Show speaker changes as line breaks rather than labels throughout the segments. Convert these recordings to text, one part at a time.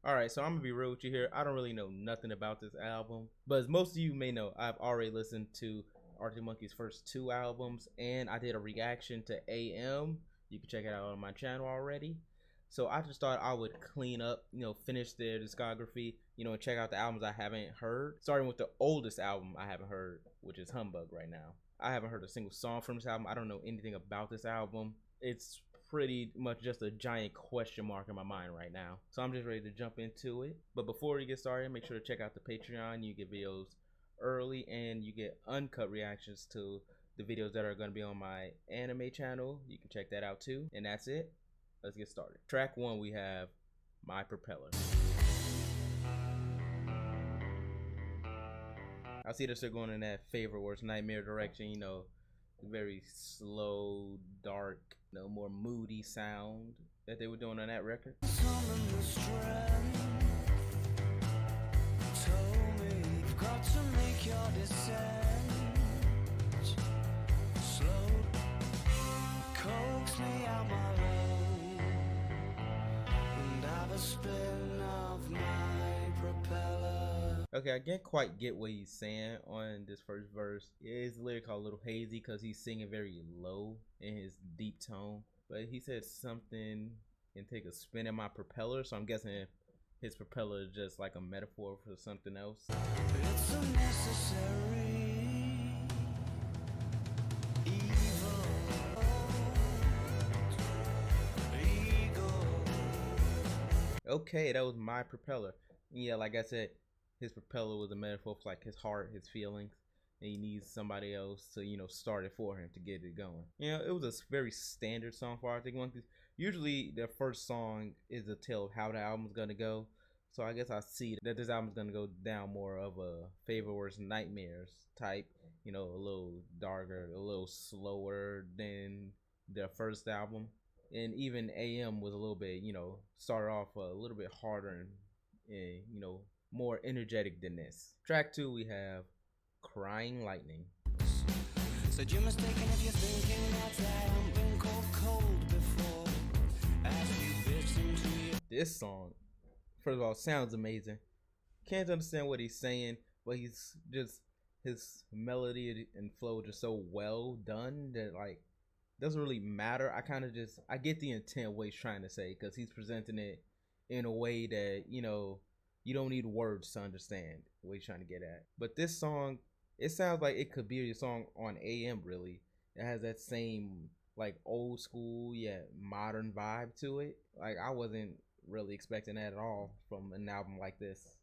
Alright, so I'm gonna be real with you here. I don't really know nothing about this album, but as most of you may know, I've already listened to Arctic Monkeys' first 2 albums, and I did a reaction to AM. You can check it out on my channel already. So I just thought I would clean up, finish their discography, and check out the albums I haven't heard. Starting with the oldest album I haven't heard, which is Humbug right now. I haven't heard a single song from this album. I don't know anything about this album. It's pretty much just a giant question mark in my mind right now. So I'm just ready to jump into it. But before we get started, make sure to check out the Patreon. You get videos early and you get uncut reactions to the videos that are going to be on my anime channel. You can check that out too. And that's it. Let's get started. Track 1, we have My Propeller. I see that they're going in that favorite worst nightmare direction, very slow, dark, more moody sound that they were doing on that record. Okay, I can't quite get what he's saying on this first verse. His lyrics are a little hazy because he's singing very low in his deep tone. But he said something can take a spin in my propeller, so I'm guessing his propeller is just like a metaphor for something else. It's unnecessary evil. Okay, that was my propeller. Yeah, like I said, his propeller was a metaphor for like his heart, his feelings, and he needs somebody else to, start it for him to get it going. It was a very standard song for Arctic Monkeys. Usually their first song is a tale of how the album's gonna go. So I guess I see that this album's gonna go down more of a favorite worst nightmares type, a little darker, a little slower than their first album. And even AM was a little bit, started off a little bit harder and more energetic than this. Track 2, we have Crying Lightning. Said you're mistaken if you're thinking that I haven't been cold before. As you bitch into you. This song, first of all, sounds amazing. Can't understand what he's saying, but he's just, his melody and flow just so well done that like doesn't really matter. I get the intent of what he's trying to say, because he's presenting it in a way that, you don't need words to understand what he's trying to get at. But this song, it sounds like it could be a song on AM, really. It has that same like old school yet modern vibe to it. Like I wasn't really expecting that at all from an album like this.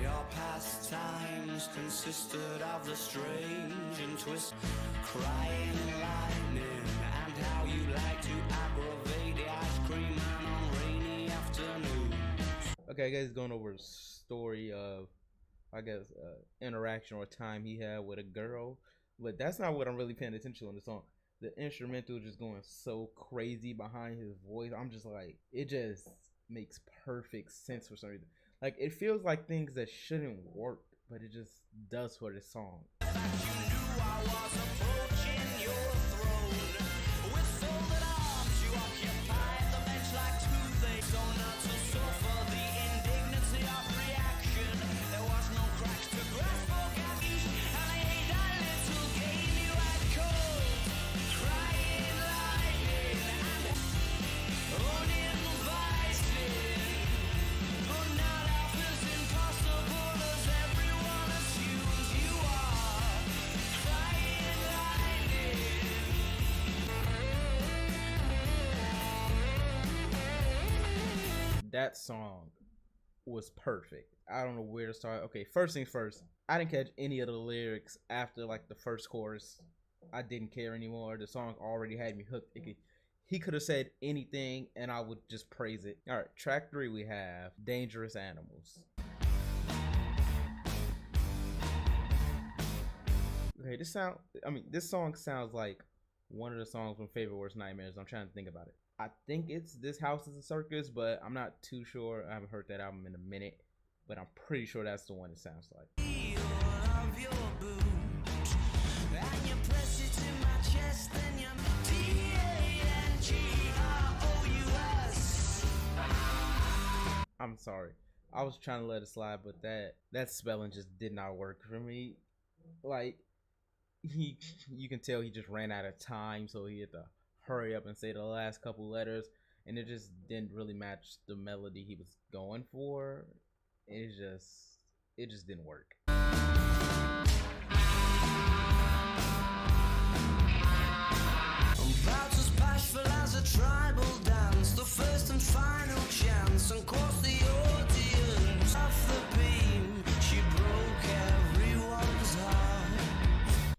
Your past times consisted of the strange and twist, crying lightning, and how you like to aggravate the ice cream man on rainy afternoons. Okay, I guess he's going over a story of, interaction or time he had with a girl, but that's not what I'm really paying attention to in the song. The instrumental just going so crazy behind his voice. I'm just like, it just makes perfect sense for some reason. Like it feels like things that shouldn't work, but it just does for this song. That song was perfect. I don't know where to start. Okay, first things first, I didn't catch any of the lyrics after like the first chorus. I didn't care anymore. The song already had me hooked. He could have said anything and I would just praise it. All right, track 3, we have Dangerous Animals. Okay, this song sounds like one of the songs from Favorite Worst Nightmares. I'm trying to think about it. I think it's This House is a Circus, but I'm not too sure. I haven't heard that album in a minute, but I'm pretty sure that's the one it sounds like. I'm sorry. I was trying to let it slide, but that spelling just did not work for me. Like he, you can tell he just ran out of time, so he had to hurry up and say the last couple letters, and it just didn't really match the melody he was going for. It just didn't work.
As a tribal dance, the first and final chance, and course the audience of the beam, she broke everyone's heart.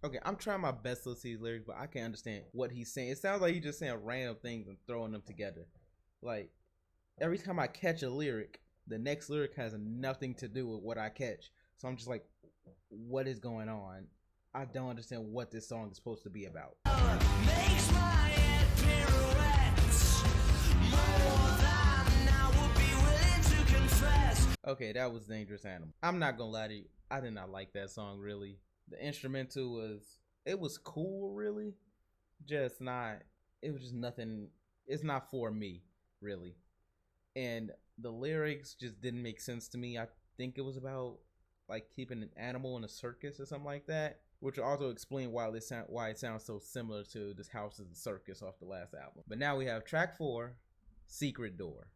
Okay, I'm trying my best to see lyrics, but I can't understand what he's saying. It sounds like he's just saying random things and throwing them together. Like every time I catch a lyric, the next lyric has nothing to do with what I catch. So I'm just like, what is going on? I don't understand what this song is supposed to be about.
Makes my head pirouettes more than I would be willing to confess.
Okay, that was Dangerous Animal. I'm not gonna lie to you, I did not like that song really. The instrumental was cool really, just not. It was just nothing. It's not for me really, and the lyrics just didn't make sense to me. I think it was about like keeping an animal in a circus or something like that, which will also explain why it sounds so similar to This House is a Circus off the last album. But now we have track 4, Secret Door.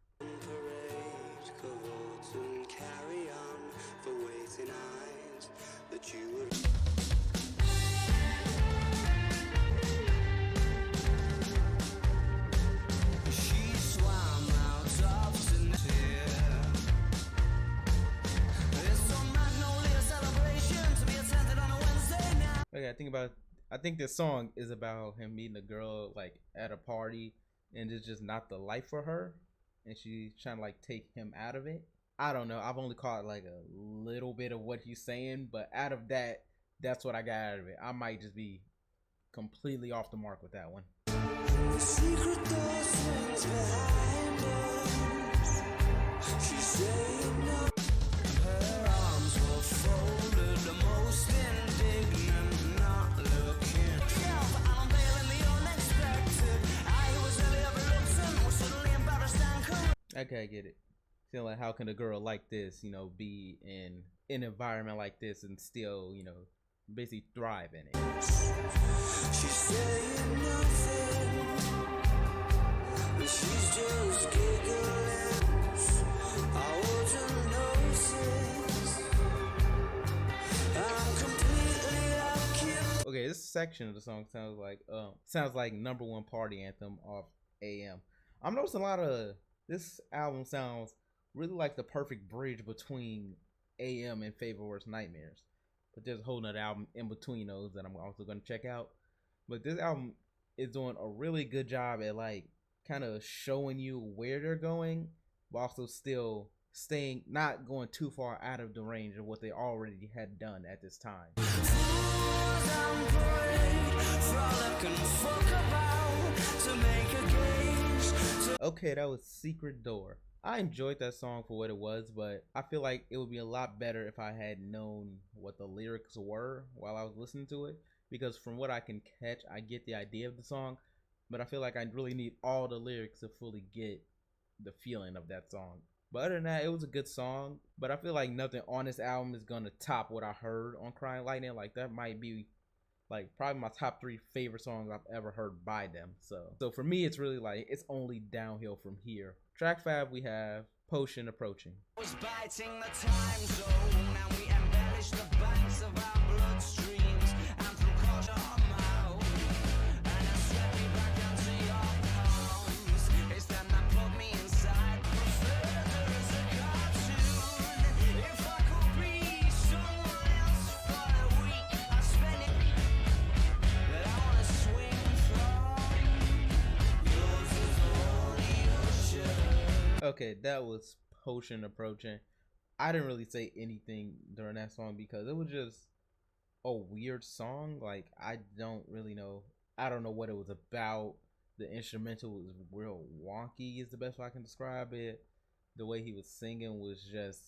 Okay, I think this song is about him meeting a girl like at a party, and it's just not the life for her, and she's trying to like take him out of it. I don't know. I've only caught like a little bit of what he's saying, but out of that, that's what I got out of it. I might just be completely off the mark with that one.
The secret door swings behind us. She's saying no. Her arms were folded, the most indignant, not looking. I'm unveiling the unexpected. I was really overlooked, was suddenly embarrassed and cool.
Okay, I get it. Feel like how can a girl like this, be in an environment like this and still, basically thrive in it.
She's saying nothing. She's just giggling. I wouldn't notice. I'm completely occupied.
Okay, this section of the song sounds like number one party anthem off AM. I'm noticing a lot of this album sounds really like the perfect bridge between AM and Favorite Worst Nightmares. But there's a whole nother album in between those that I'm also going to check out. But this album is doing a really good job at like kind of showing you where they're going, but also still not going too far out of the range of what they already had done at this time. Okay, that was Secret Door. I enjoyed that song for what it was, but I feel like it would be a lot better if I had known what the lyrics were while I was listening to it. Because from what I can catch, I get the idea of the song, but I feel like I really need all the lyrics to fully get the feeling of that song. But other than that, it was a good song, but I feel like nothing on this album is gonna top what I heard on Crying Lightning. Like that might be like probably my top 3 favorite songs I've ever heard by them. So for me, it's really like it's only downhill from here. Track 5, we have Potion Approaching.
Was biting the time zone, and we embellish the banks of our bloodstreams, and through caution out, and I swept me back down to your palms. It's them that put me inside the further as a cartoon. If I could be someone else for a week, I'd spend it. But I wanna swing from yours is only ocean.
Okay, that was Potion Approaching. I didn't really say anything during that song because it was just a weird song. Like I don't really know. I don't know what it was about. The instrumental was real wonky is the best way I can describe it. The way he was singing was just,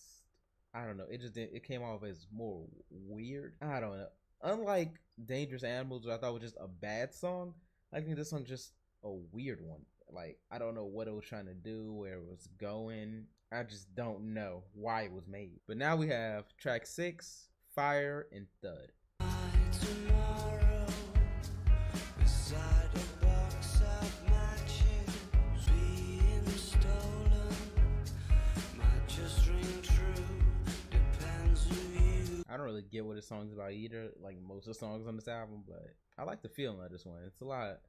I don't know. It came off as more weird. I don't know. Unlike Dangerous Animals, which I thought was just a bad song, I think this song's just a weird one. Like, I don't know what it was trying to do, where it was going. I just don't know why it was made. But now we have track 6, Fire and Thud.
Tomorrow, beside a box of matches being stolen, might just ring true, depends who you.
I don't really get what this song's about either, like most of the songs on this album, but I like the feeling of this one. It's a lot,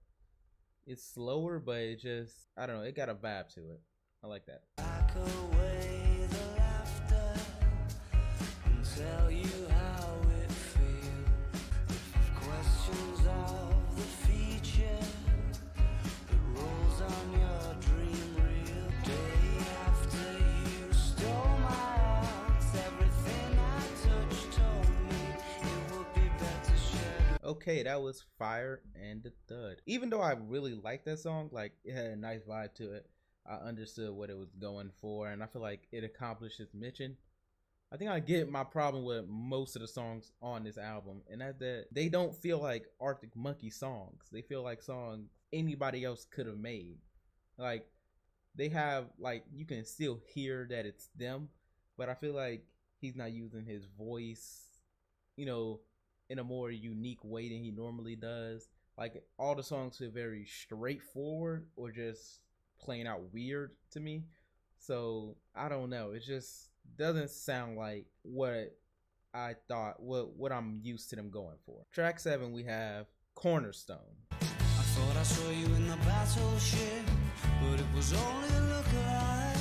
it's slower, but it just, I don't know, it got a vibe to it. I like that.
Back away the laughter and tell you how it feels. Questions of the future that rolls on your dream reel. Day after you stole my heart, everything I touched told me it would be better shared.
Okay, that was Fire and the Thud. Even though I really liked that song, like it had a nice vibe to it, I understood what it was going for, and I feel like it accomplished its mission. I think I get my problem with most of the songs on this album, and that's that they don't feel like Arctic Monkey songs. They feel like songs anybody else could have made. Like, they have, like, you can still hear that it's them, but I feel like he's not using his voice, you know, in a more unique way than he normally does. Like, all the songs feel very straightforward or just playing out weird to me. So I don't know, it just doesn't sound like what I thought, what I'm used to them going for. Track 7, we have Cornerstone.
I thought I saw you in the battleship, but it was only a look-alike.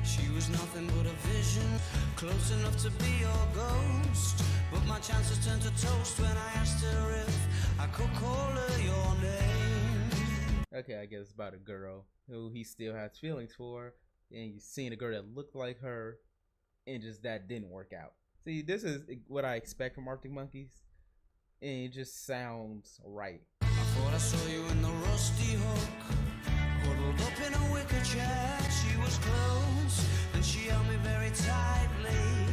She was nothing but a vision, close enough to be your ghost. But my chances turned to toast when I asked her if I could call her your name.
Okay, I guess it's about a girl who he still has feelings for, and you've seen a girl that looked like her, and just that didn't work out. See, this is what I expect from Arctic Monkeys, and it just sounds right.
I thought I saw you in the rusty hook, huddled up in a wicker chair. She was close, and she held me very tightly.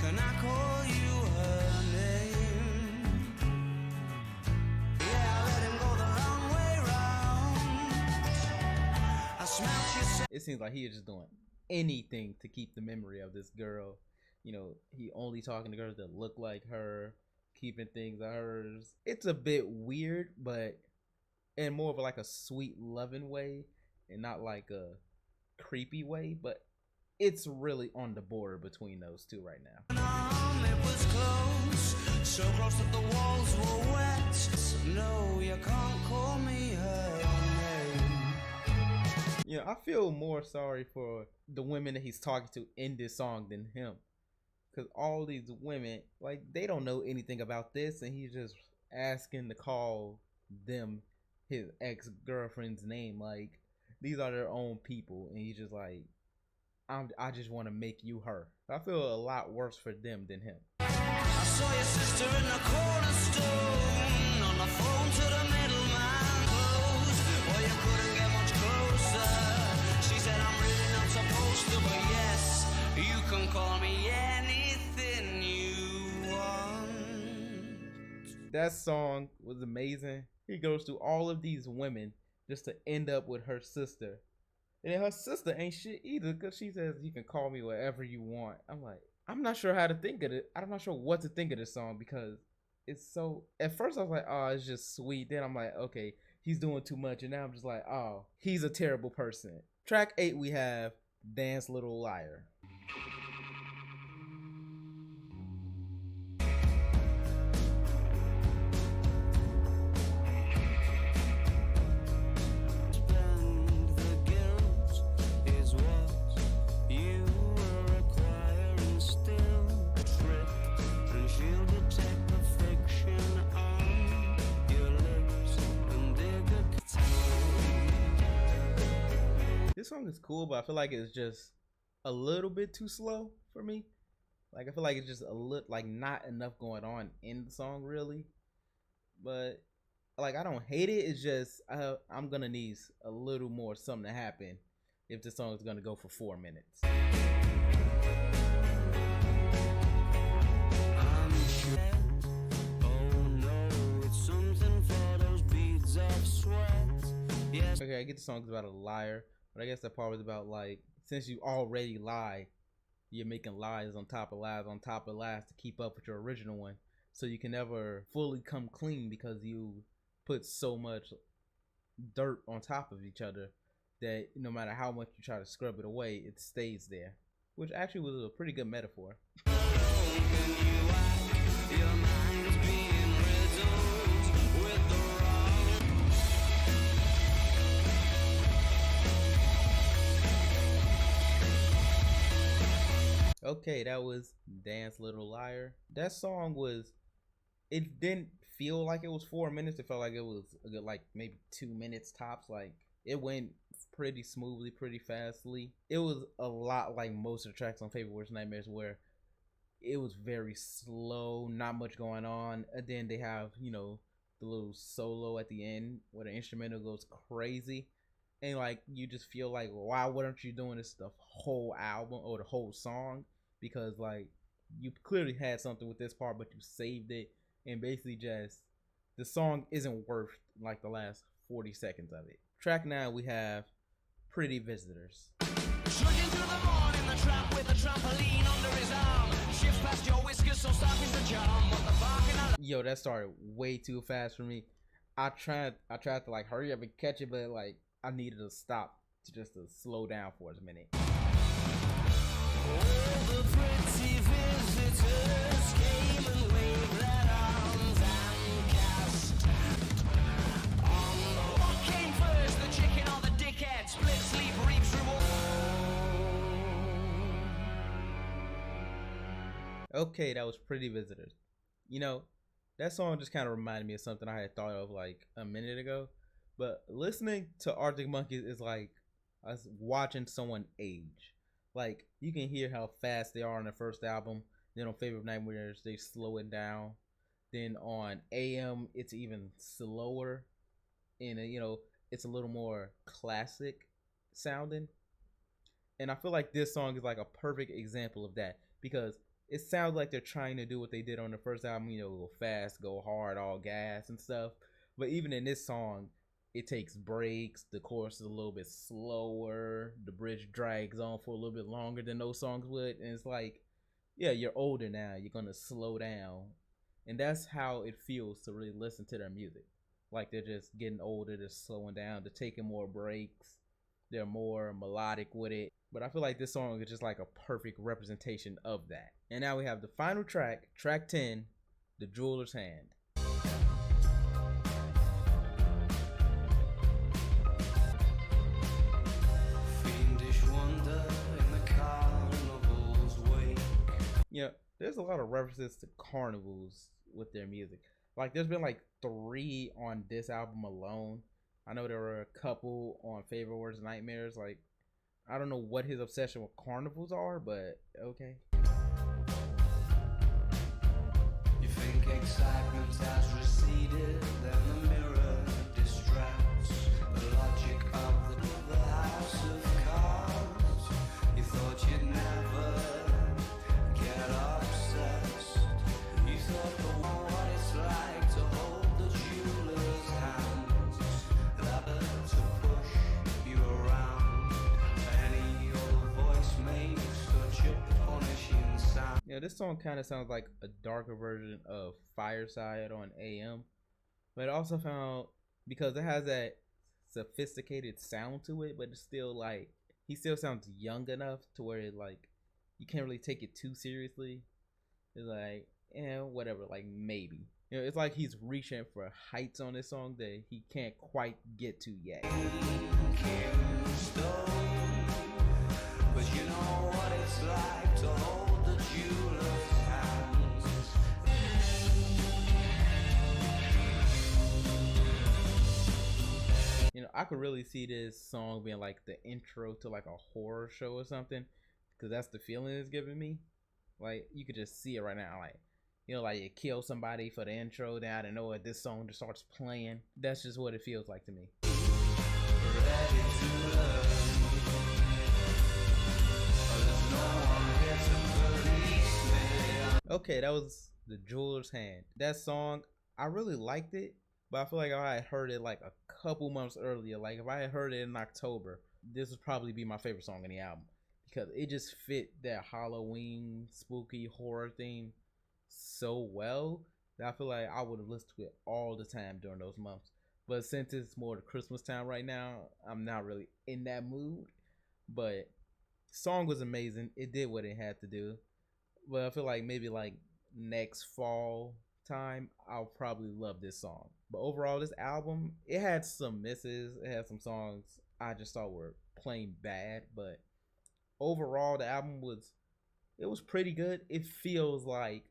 Can I call you her name? Yeah, I let him go the long way round. I smelt your.
It seems like he is just doing anything to keep the memory of this girl. You know, he only talking to girls that look like her, keeping things of hers. It's a bit weird, but in more of like a sweet loving way and not like a creepy way, but it's really on the border between those two right now.
It was close, so close that the walls were wet. So no, you can't call me her name.
You know, I feel more sorry for the women that he's talking to in this song than him. Because all these women, like, they don't know anything about this, and he's just asking to call them his ex-girlfriend's name. Like, these are their own people, and he's just like, I just want to make you her. I feel a lot worse for them than him.
I saw your sister in the Cornerstone, on the phone to the middleman close. Well, you couldn't get much closer. She said, I'm really not supposed to, but yes, you can call me anything you want.
That song was amazing. He goes through all of these women just to end up with her sister. And her sister ain't shit either, because she says you can call me whatever you want. I'm like, I'm not sure how to think of it. I'm not sure what to think of this song, because it's so, at first I was like, oh, it's just sweet. Then I'm like, okay, he's doing too much. And now I'm just like, oh, he's a terrible person. Track 8, we have Dance Little Liar. This song is cool, but I feel like it's just a little bit too slow for me. Like, I feel like it's just a little, like, not enough going on in the song, really. But, like, I don't hate it. It's just, I'm gonna need a little more something to happen if the song is gonna go for 4 minutes.
Oh no, it's something for those beads of sweat. Yeah,
Okay, I get the song's about a liar, but I guess that part was about like, since you already lie, you're making lies on top of lies on top of lies to keep up with your original one, so you can never fully come clean because you put so much dirt on top of each other that no matter how much you try to scrub it away, it stays there, which actually was a pretty good metaphor. Okay, that was Dance Little Liar. That song was, it didn't feel like it was 4 minutes. It felt like it was a good, like maybe 2 minutes tops. Like it went pretty smoothly, pretty fastly. It was a lot like most of the tracks on Favorite Worst Nightmares, where it was very slow, not much going on. And then they have, you know, the little solo at the end where the instrumental goes crazy. And like you just feel like, why weren't you doing this the whole album or the whole song? Because like you clearly had something with this part, but you saved it, and basically just the song isn't worth like the last 40 seconds of it. Track 9, we have Pretty Visitors.
Trudging through the morning, the tramp with the trampoline under his arm. Shift past your whiskers, so soft is the charm. But the barking on...
Yo, that started way too fast for me. I tried to like hurry up and catch it, but like I needed to stop to slow down for a minute.
All the pretty visitors came and waved their arms and cast on what came first, the chicken or the dickhead? Split sleep, reap through all.
Okay, that was Pretty Visitors. You know, that song just kind of reminded me of something I had thought of like a minute ago. But listening to Arctic Monkeys is like us watching someone age. Like you can hear how fast they are on the first album. Then on Favorite Nightmares, they slow it down. Then on AM, it's even slower, and you know it's a little more classic sounding. And I feel like this song is like a perfect example of that, because it sounds like they're trying to do what they did on the first album. You know, go fast, go hard, all gas and stuff. But even in this song, it takes breaks. The chorus is a little bit slower. The bridge drags on for a little bit longer than those songs would. And it's like, yeah, you're older now. You're going to slow down. And that's how it feels to really listen to their music. Like they're just getting older. They're slowing down. They're taking more breaks. They're more melodic with it. But I feel like this song is just like a perfect representation of that. And now we have the final track, track 10, The Jeweler's Hand. Yeah, there's a lot of references to carnivals with their music. Like there's been like 3 on this album alone. I know there were a couple on Favorite Worst Nightmares. Like I don't know what his obsession with carnivals are, but okay.
You think excitement has receded, then the mirror distracts the logic of the house of cards. You thought you'd never get obsessed. You thought the what it's like to hold the jeweler's hands, that to push you around. Any old voice makes such a punishing sound.
Yeah, this song kind of sounds like a darker version of Fireside on AM, but I also found, because it has that sophisticated sound to it, but it's still like he still sounds young enough to where it like you can't really take it too seriously. It's like, whatever, like maybe. You know, it's like he's reaching for heights on this song that he can't quite get to yet.
But you know what it's like to hold the jeweler's hands.
You know, I could really see this song being like the intro to like a horror show or something, because that's the feeling it's giving me. Like you could just see it right now. Like, you know, like you kill somebody for the intro, then out of nowhere this song just starts playing. That's just what it feels like to me. Okay, that was The Jeweler's Hand. That song, I really liked it, But I feel like if I had heard it like a couple months earlier, like if I had heard it in October, this would probably be my favorite song in the album because it just fit that Halloween spooky horror theme so well that I feel like I would have listened to it all the time during those months. But since it's more the Christmas time right now, I'm not really in that mood. But the song was amazing. It did what it had to do. But I feel like maybe like next fall time, I'll probably love this song. But overall, this album, it had some misses. It had some songs I just thought were plain bad. But overall, the album was pretty good. It feels like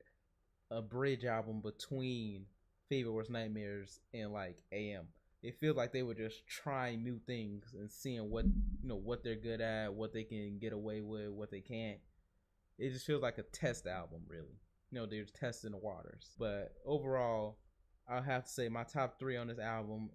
a bridge album between Favorite Worst Nightmares and like AM. It feels like they were just trying new things and seeing what they're good at, what they can get away with, what they can't. It just feels like a test album, really. They're testing the waters. But overall, I'll have to say my top three on this album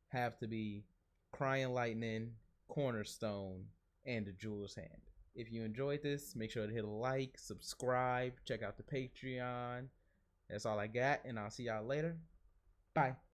have to be Crying Lightning, Cornerstone, and The Jeweler's Hand. If you enjoyed this, make sure to hit a like, subscribe, check out the Patreon. That's all I got, and I'll see y'all later. Bye.